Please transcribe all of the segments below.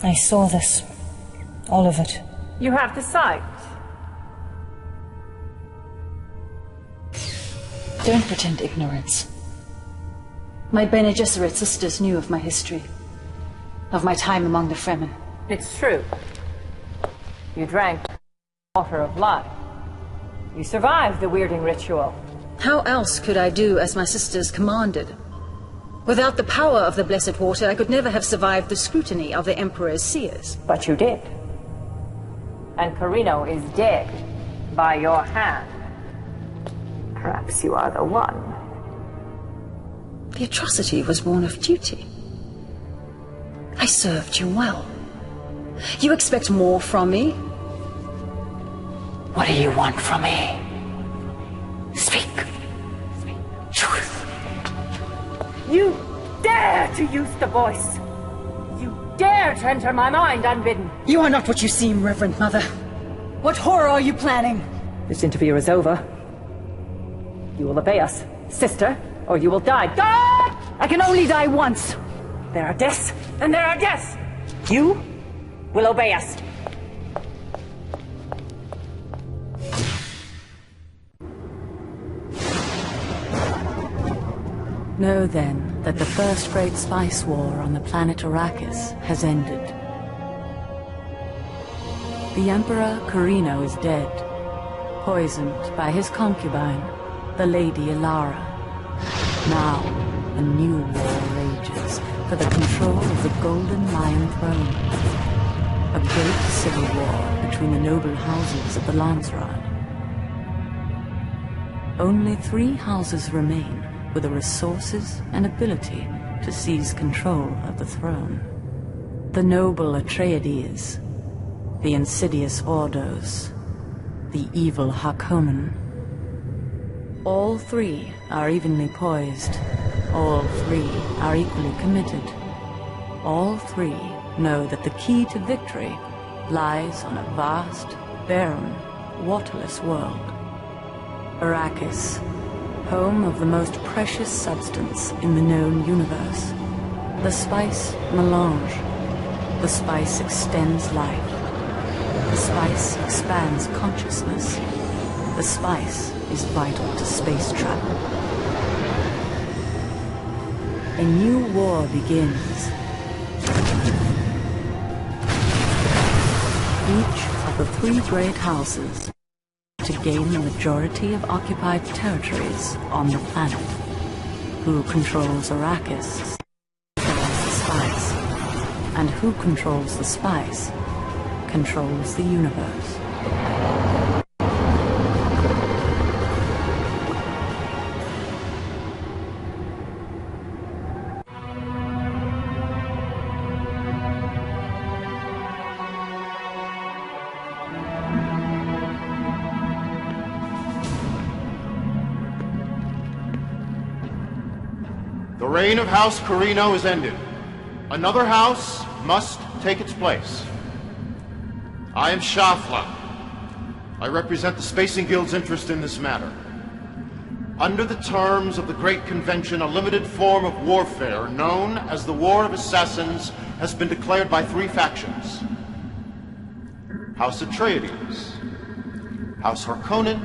I saw this. All of it. You have the sight. Don't pretend ignorance. My Bene Gesserit sisters knew of my history. Of my time among the Fremen. It's true. You drank water of life. You survived the weirding ritual. How else could I do as my sisters commanded? Without the power of the blessed water, I could never have survived the scrutiny of the Emperor's seers. But you did. And Carino is dead by your hand. Perhaps you are the one. The atrocity was born of duty. I served you well. You expect more from me? What do you want from me? Speak. Truth. You dare to use the voice! You dare to enter my mind unbidden! You are not what you seem, Reverend Mother. What horror are you planning? This interview is over. You will obey us, sister, or you will die. God! I can only die once. There are deaths, and there are deaths. You will obey us. Know then that the first great spice war on the planet Arrakis has ended. The Emperor Carino is dead, poisoned by his concubine, the Lady Ilara. Now, a new war rages for the control of the Golden Lion Throne. A great civil war between the noble houses of the Landsraad. Only 3 houses remain with the resources and ability to seize control of the throne. The noble Atreides, the insidious Ordos, the evil Harkonnen. All 3 are evenly poised. All 3 are equally committed. All 3 know that the key to victory lies on a vast, barren, waterless world. Arrakis, home of the most precious substance in the known universe. The spice melange. The spice extends life. The spice expands consciousness. The spice is vital to space travel. A new war begins. Each of the 3 great houses to gain the majority of occupied territories on the planet. Who controls Arrakis controls the spice, and who controls the spice controls the universe. The reign of House Carino is ended. Another house must take its place. I am Shafla. I represent the Spacing Guild's interest in this matter. Under the terms of the Great Convention, a limited form of warfare known as the War of Assassins has been declared by 3 factions. House Atreides, House Harkonnen,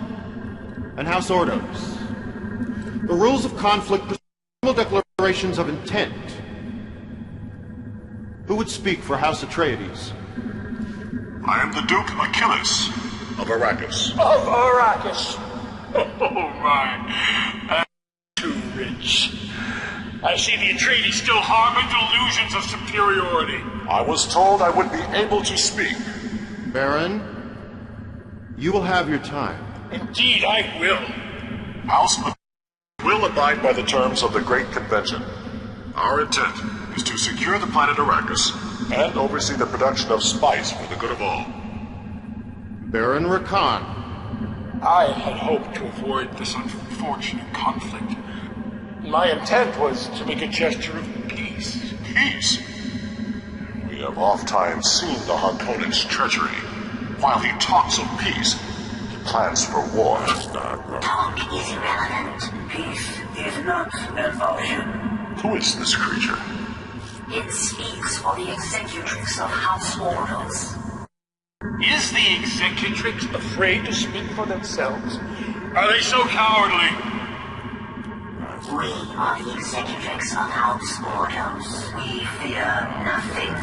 and House Ordos. The rules of conflict declarations of intent. Who would speak for House Atreides? I am the Duke Achilles of Arrakis. Of Arrakis? Oh my, I'm too rich. I see the Atreides still harbor delusions of superiority. I was told I would be able to speak. Baron, you will have your time. Indeed, I will. House will abide by the terms of the Great Convention. Our intent is to secure the planet Arrakis and oversee the production of spice for the good of all. Baron Rakan. I had hoped to avoid this unfortunate conflict. My intent was to make a gesture of peace. Peace? We have oft-times seen the Harkonnen's treachery. While he talks of peace, he plans for war. Talk is irrelevant. Peace is not an option. Who is this creature? It speaks for the executrix of House Ordos. Is the executrix afraid to speak for themselves? Are they so cowardly? We are the executrix of House Ordos. We fear nothing.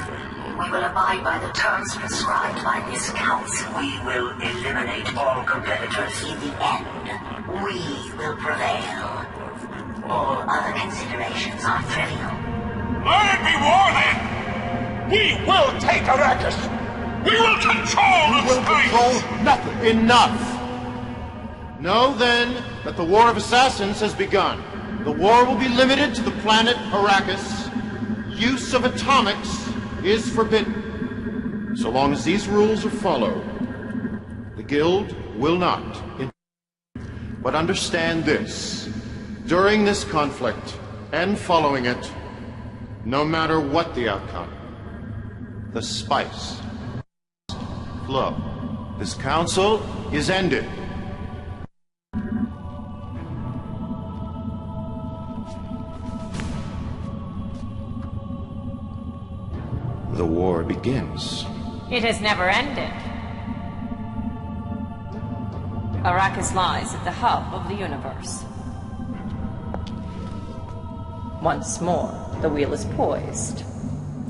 We will abide by the terms prescribed by this council. We will eliminate all competitors in the end. We will prevail. All other considerations are trivial. Let it be war then! We will take Arrakis! We will control the space! Control nothing. Enough! Know then that the War of Assassins has begun. The war will be limited to the planet Arrakis. Use of atomics is forbidden. So long as these rules are followed, the Guild will not. But understand this. During this conflict, and following it, no matter what the outcome, the spice flow. This council is ended. The war begins. It has never ended. Arrakis lies at the hub of the universe. Once more, the wheel is poised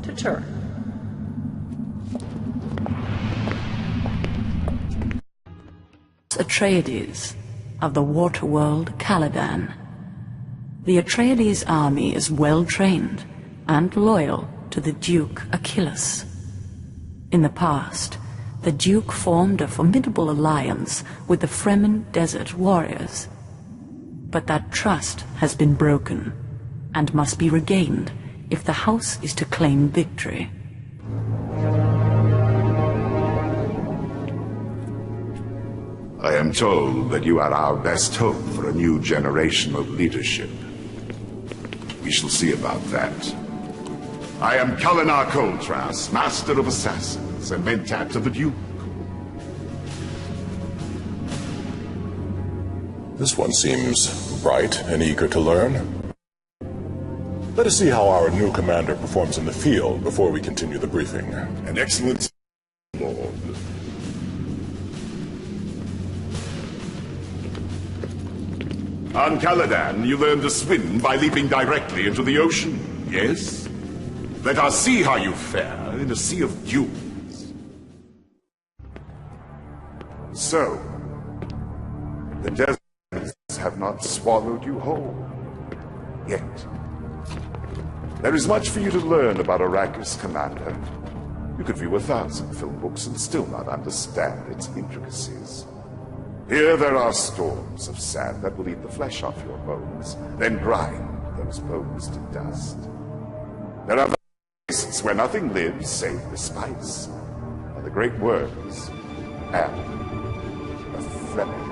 to turn. Atreides of the water world Caladan. The Atreides army is well trained and loyal to the Duke Achilles. In the past, the Duke formed a formidable alliance with the Fremen desert warriors. But that trust has been broken and must be regained if the house is to claim victory. I am told that you are our best hope for a new generation of leadership. We shall see about that. I am Kalinar Koltras, Master of Assassins, and Mentat to the Duke. This one seems bright and eager to learn. Let us see how our new commander performs in the field before we continue the briefing. An excellent lord. On Caladan, you learn to swim by leaping directly into the ocean, yes? Let us see how you fare in a sea of dunes. So, the deserts have not swallowed you whole. Yet. There is much for you to learn about Arrakis, Commander. You could view 1,000 film books and still not understand its intricacies. Here there are storms of sand that will eat the flesh off your bones, then grind those bones to dust. There are wastes where nothing lives save the spice, and the great worms, and the Fremen.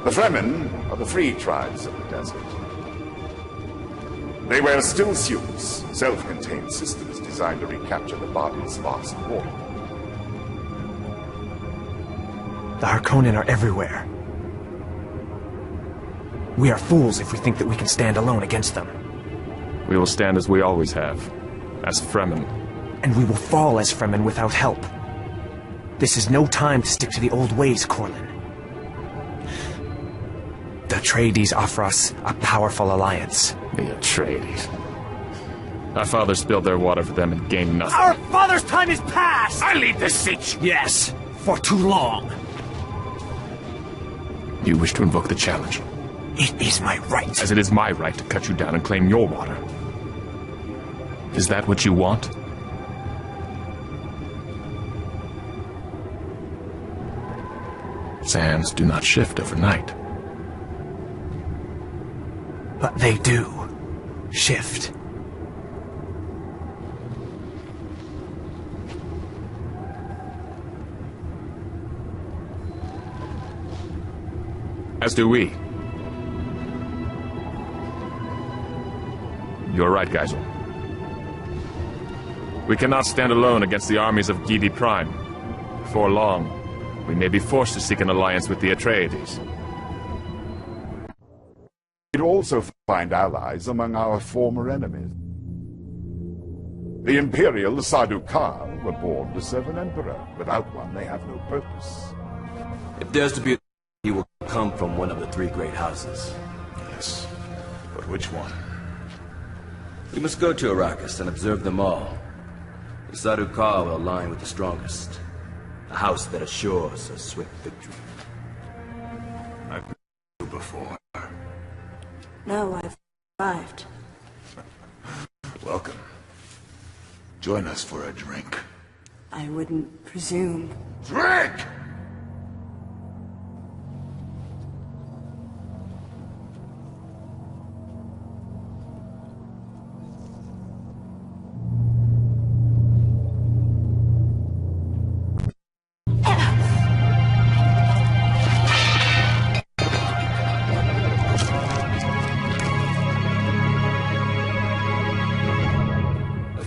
The Fremen are the free tribes of the desert. They wear still suits, self-contained systems designed to recapture the bodies lost in war. The Harkonnen are everywhere. We are fools if we think that we can stand alone against them. We will stand as we always have, as Fremen. And we will fall as Fremen without help. This is no time to stick to the old ways, Corlin. The Atreides offer us a powerful alliance. The Atreides. Our fathers spilled their water for them and gained nothing. Our father's time is past! I lead the siege! Yes, for too long. You wish to invoke the challenge. It is my right. As it is my right to cut you down and claim your water. Is that what you want? Sands do not shift overnight. But they do shift. As do we. You're right, Geisel. We cannot stand alone against the armies of Gidi Prime. Before long, we may be forced to seek an alliance with the Atreides. It will also find allies among our former enemies. The Imperial Sardaukar were born to serve an emperor. Without one, they have no purpose. If there's to be a... he will come from one of the three great houses. Yes, but which one? We must go to Arrakis and observe them all. The Sardaukar will align with the strongest. A house that assures a swift victory. I've been here before. No, I've arrived. Welcome. Join us for a drink. I wouldn't presume. Drink!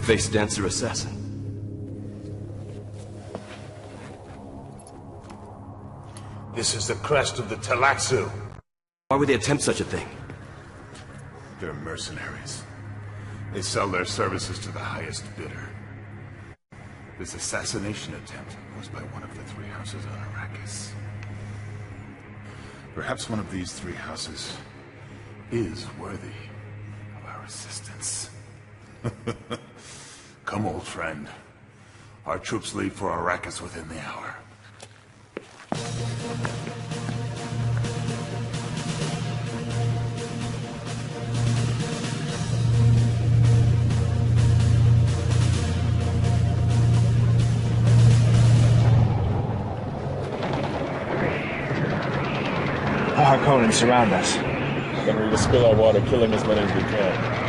Face dancer assassin. This is the crest of the Talaxu. Why would they attempt such a thing? They're mercenaries. They sell their services to the highest bidder. This assassination attempt was by one of the three houses on Arrakis. Perhaps one of these three houses is worthy of our assistance. Come, old friend. Our troops leave for Arrakis within the hour. The Harkonnens surround us. Then we will spill our water, killing as many as we can.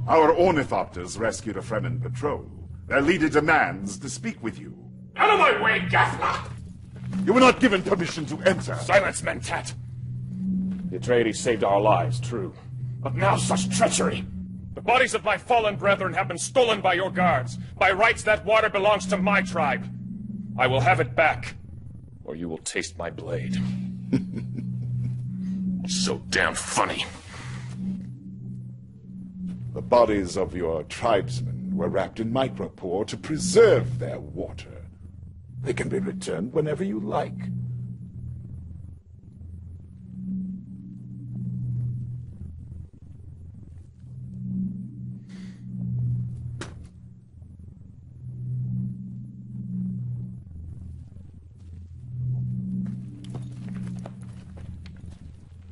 Our ornithopters rescued a Fremen patrol. Their leader demands to speak with you. Out of my way, Gafla! You were not given permission to enter. Silence, Mentat! The Atreides saved our lives, true. But now such treachery! The bodies of my fallen brethren have been stolen by your guards. By rights, that water belongs to my tribe. I will have it back, or you will taste my blade. So damn funny. The bodies of your tribesmen were wrapped in micropore to preserve their water. They can be returned whenever you like.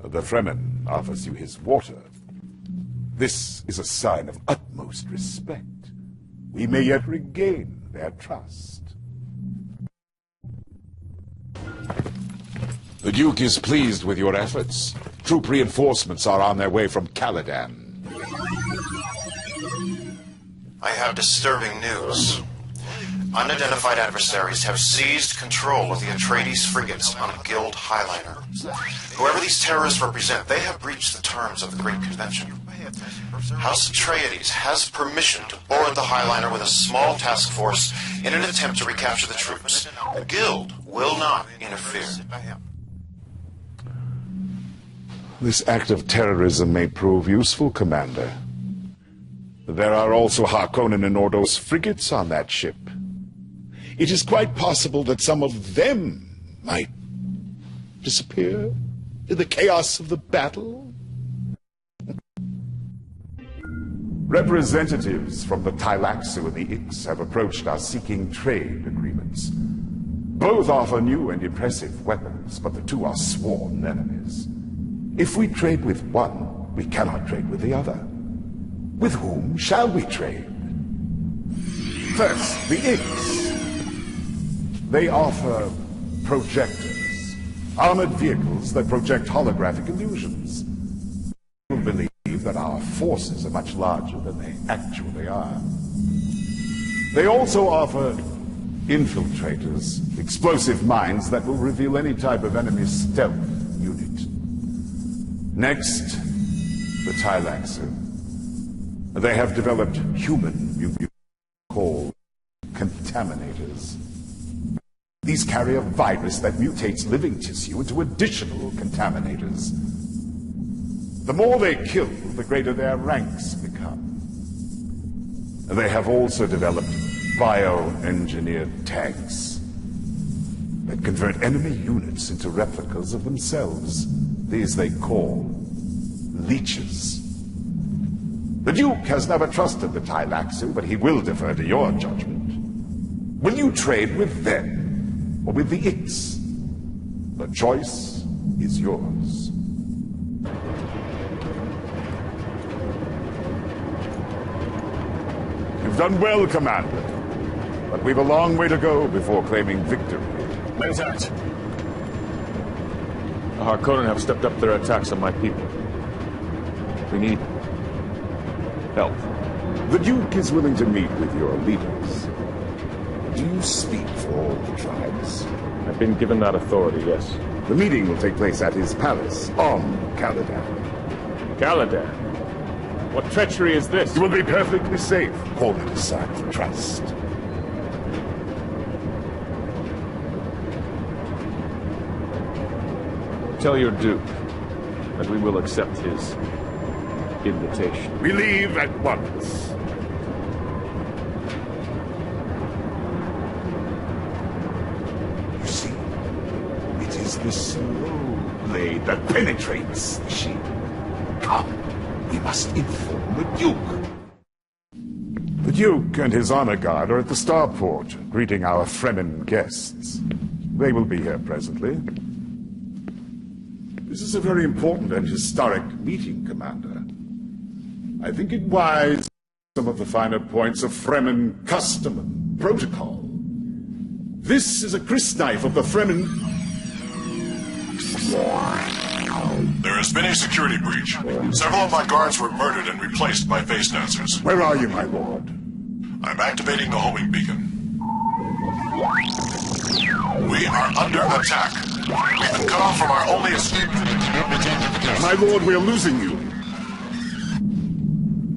The Fremen offers you his water. This is a sign of utmost respect. We may yet regain their trust. The Duke is pleased with your efforts. Troop reinforcements are on their way from Caladan. I have disturbing news. Unidentified adversaries have seized control of the Atreides frigates on a Guild Highliner. Whoever these terrorists represent, they have breached the terms of the Great Convention. House Atreides has permission to board the Highliner with a small task force in an attempt to recapture the troops. The Guild will not interfere. This act of terrorism may prove useful, Commander. There are also Harkonnen and Ordos frigates on that ship. It is quite possible that some of them might disappear in the chaos of the battle. Representatives from the Talaxu and the Ix have approached us seeking trade agreements. Both offer new and impressive weapons, but the two are sworn enemies. If we trade with one, we cannot trade with the other. With whom shall we trade? First, the Ix. They offer projectors, armored vehicles that project holographic illusions. People believe that our forces are much larger than they actually are. They also offer infiltrators, explosive mines that will reveal any type of enemy stealth unit. Next, the Tylaxu. They have developed human mutants called contaminators. These carry a virus that mutates living tissue into additional contaminators. The more they kill, the greater their ranks become. They have also developed bioengineered tanks that convert enemy units into replicas of themselves. These they call leeches. The Duke has never trusted the Tylaxu, but he will defer to your judgment. Will you trade with them, or with the Ix? The choice is yours. You've done well, Commander. But we've a long way to go before claiming victory. Lieutenant! The Harkonnen have stepped up their attacks on my people. We need help. The Duke is willing to meet with your leaders. Do you speak for all the tribes? I've been given that authority, yes. The meeting will take place at his palace on Caladan. Caladan? What treachery is this? You will be perfectly safe. Call it a sign of trust. Tell your Duke that we will accept his invitation. We leave at once. You see, it is the slow blade that penetrates the shield. Come, we must inform the Duke. The Duke and his honor guard are at the starport, greeting our Fremen guests. They will be here presently. This is a very important and historic meeting, Commander. I think it wise some of the finer points of Fremen custom and protocol. This is a crysknife of the Fremen. There has been a security breach. Several of my guards were murdered and replaced by face dancers. Where are you, my lord? I'm activating the homing beacon. We are under attack. We've been cut off from our only escape. My lord, we are losing you.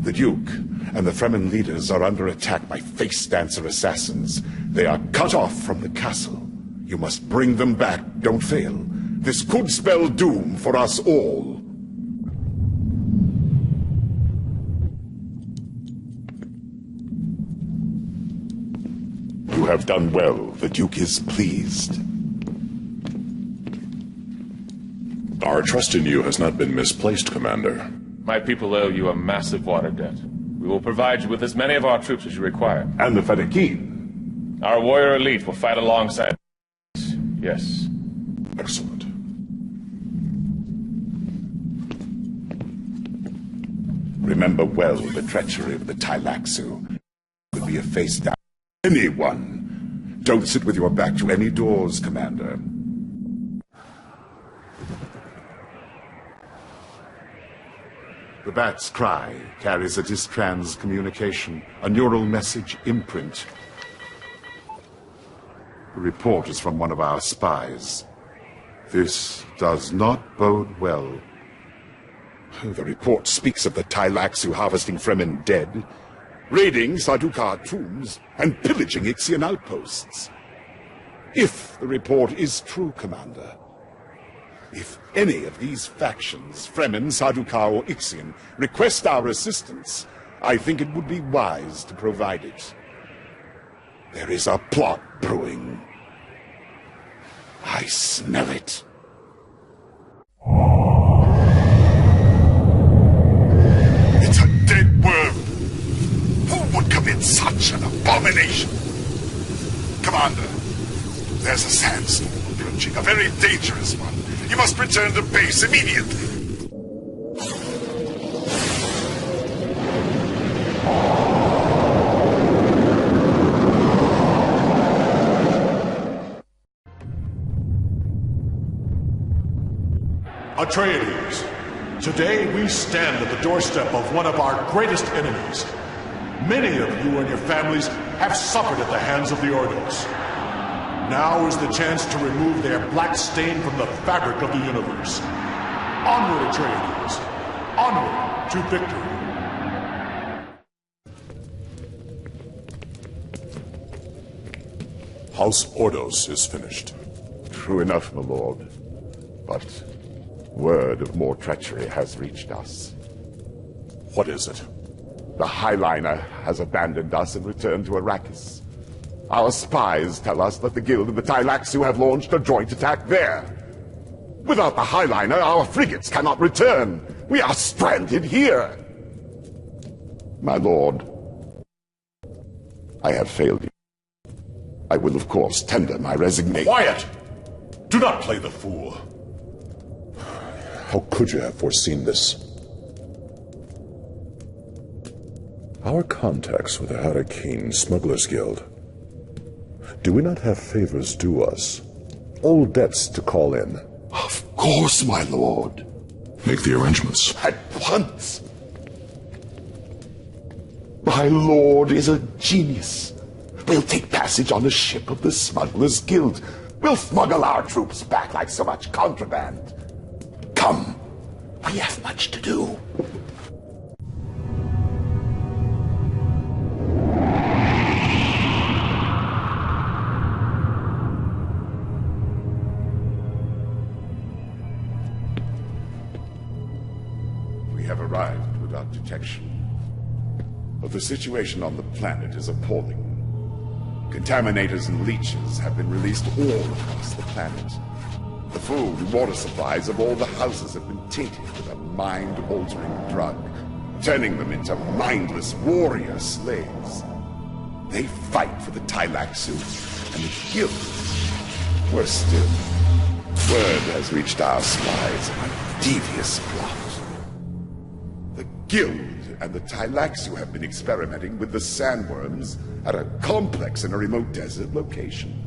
The Duke and the Fremen leaders are under attack by face dancer assassins. They are cut off from the castle. You must bring them back. Don't fail. This could spell doom for us all. You have done well. The Duke is pleased. Our trust in you has not been misplaced, Commander. My people owe you a massive water debt. We will provide you with as many of our troops as you require. And the Fedaykin. Our warrior elite will fight alongside. Yes. Excellent. Remember well the treachery of the Tylaxu. Would be a face down. Anyone. Don't sit with your back to any doors, Commander. The bat's cry carries a distrans communication, a neural message imprint. The report is from one of our spies. This does not bode well. The report speaks of the Tylaxu harvesting Fremen dead, raiding Sardaukar tombs, and pillaging Ixian outposts. If the report is true, Commander, if any of these factions, Fremen, Sardaukar, or Ixian, request our assistance, I think it would be wise to provide it. There is a plot brewing. I smell it. It's a dead worm. Who would commit such an abomination? Commander, there's a sandstorm approaching, a very dangerous one. You must return to base immediately. Atreides, today we stand at the doorstep of one of our greatest enemies. Many of you and your families have suffered at the hands of the Ordos. Now is the chance to remove their black stain from the fabric of the universe. Onward, Atreides! Onward to victory! House Ordos is finished. True enough, my lord. But word of more treachery has reached us. What is it? The Highliner has abandoned us and returned to Arrakis. Our spies tell us that the Guild and the Thylaxu have launched a joint attack there. Without the Highliner, our frigates cannot return. We are stranded here. My lord, I have failed you. I will, of course, tender my resignation. Quiet! Do not play the fool. How could you have foreseen this? Our contacts with the Harakeen Smugglers Guild. Do we not have favors due us? Old debts to call in? Of course, my lord. Make the arrangements. At once. My lord is a genius. We'll take passage on a ship of the Smugglers Guild. We'll smuggle our troops back like so much contraband. Come, we have much to do. We have arrived without detection. But the situation on the planet is appalling. Contaminators and leeches have been released all across the planet. The food and water supplies of all the houses have been tainted with a mind-altering drug, turning them into mindless warrior slaves. They fight for the Thylaxu and the Guild. Worse still, word has reached our spies of a devious plot. The Guild and the Thylaxu have been experimenting with the sandworms at a complex in a remote desert location.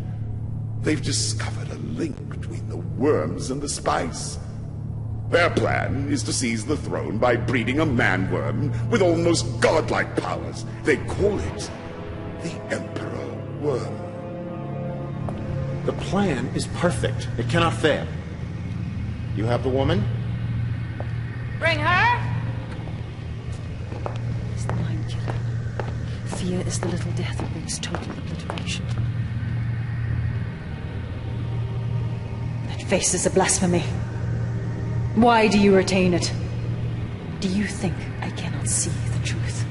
They've discovered a link between the worms and the spice. Their plan is to seize the throne by breeding a man-worm with almost godlike powers. They call it the Emperor Worm. The plan is perfect. It cannot fail. You have the woman? Bring her! It's the mind killer. Fear is the little death that brings total obliteration. That face is a blasphemy. Why do you retain it? Do you think I cannot see the truth?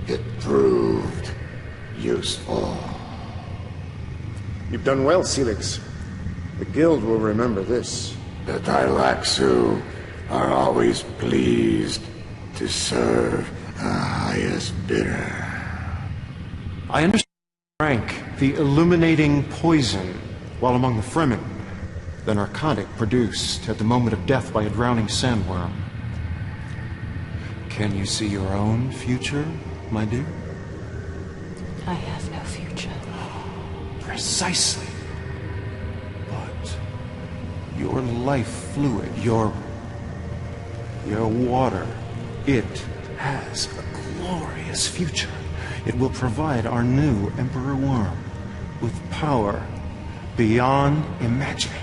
It proved useful. You've done well, Celix. The Guild will remember this. The Thylaxu are always pleased to serve the highest bidder. I understand drank the illuminating poison while among the Fremen, the narcotic produced at the moment of death by a drowning sandworm. Can you see your own future, my dear? I have no future. Precisely. But your life fluid, your water, it has a glorious future. It will provide our new Emperor Worm with power beyond imagining.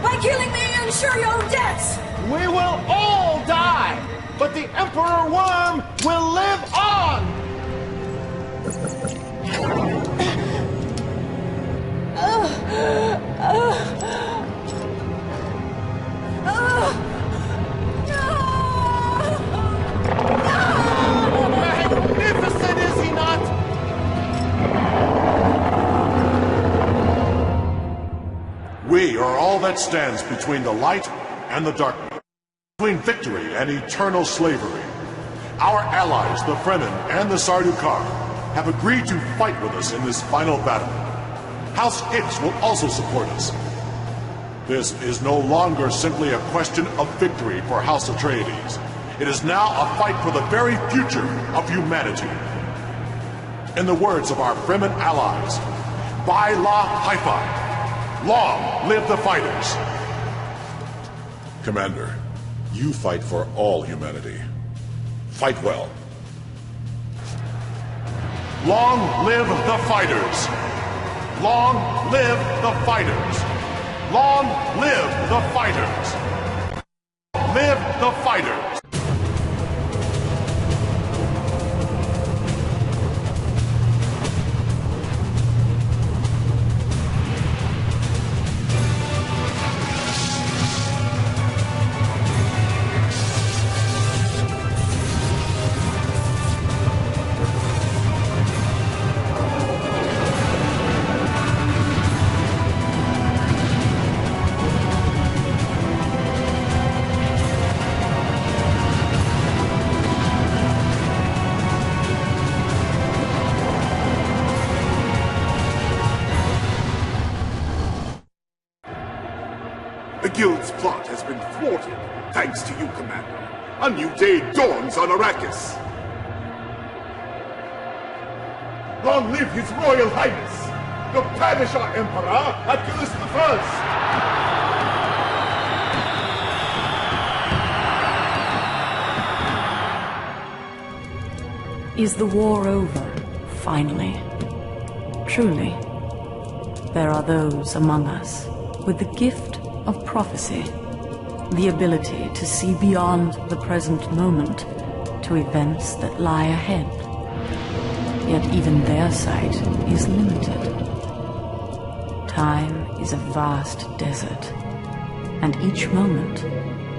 By killing me, you ensure your own deaths! We will all die, but the Emperor Worm will live on! Magnificent, is he not? We are all that stands between the light and the darkness, between victory and eternal slavery. Our allies, the Fremen and the Sardaukar, have agreed to fight with us in this final battle. House Hicks will also support us. This is no longer simply a question of victory for House Atreides. It is now a fight for the very future of humanity. In the words of our Fremen allies, By La Haifa, long live the fighters! Commander, you fight for all humanity. Fight well. Long live the fighters! Long live the fighters! Long live the fighters! Live the fighters! The Guild's plot has been thwarted, thanks to you, Commander. A new day dawns on Arrakis. Long live His Royal Highness, the Padishah Emperor Atreides I. Is the war over, finally? Truly, there are those among us with the gift of prophecy, the ability to see beyond the present moment to events that lie ahead. Yet even their sight is limited. Time is a vast desert, and each moment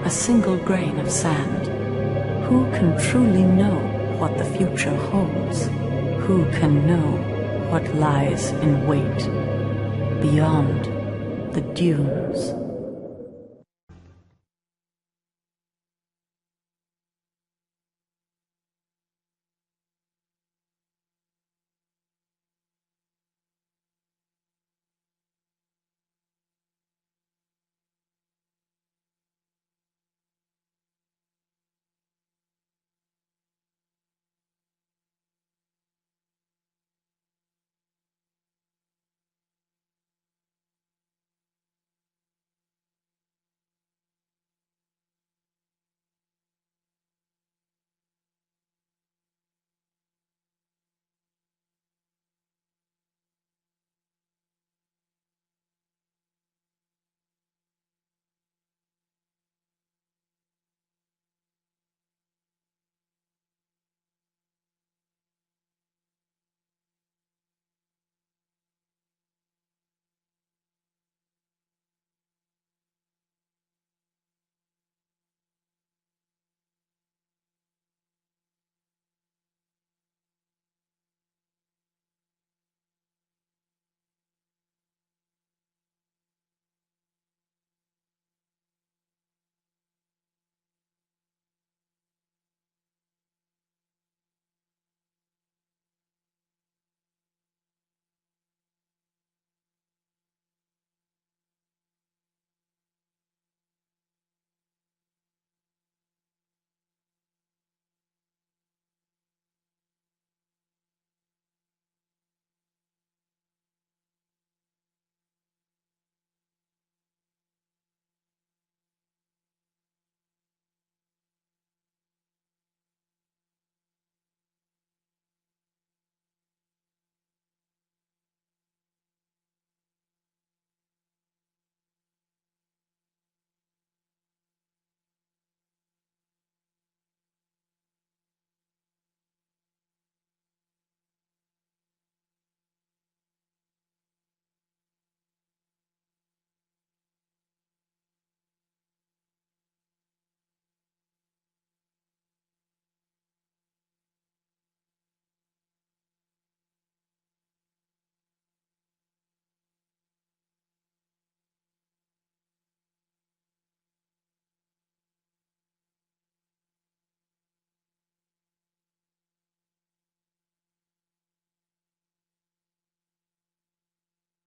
a single grain of sand. Who can truly know what the future holds? Who can know what lies in wait beyond the dunes?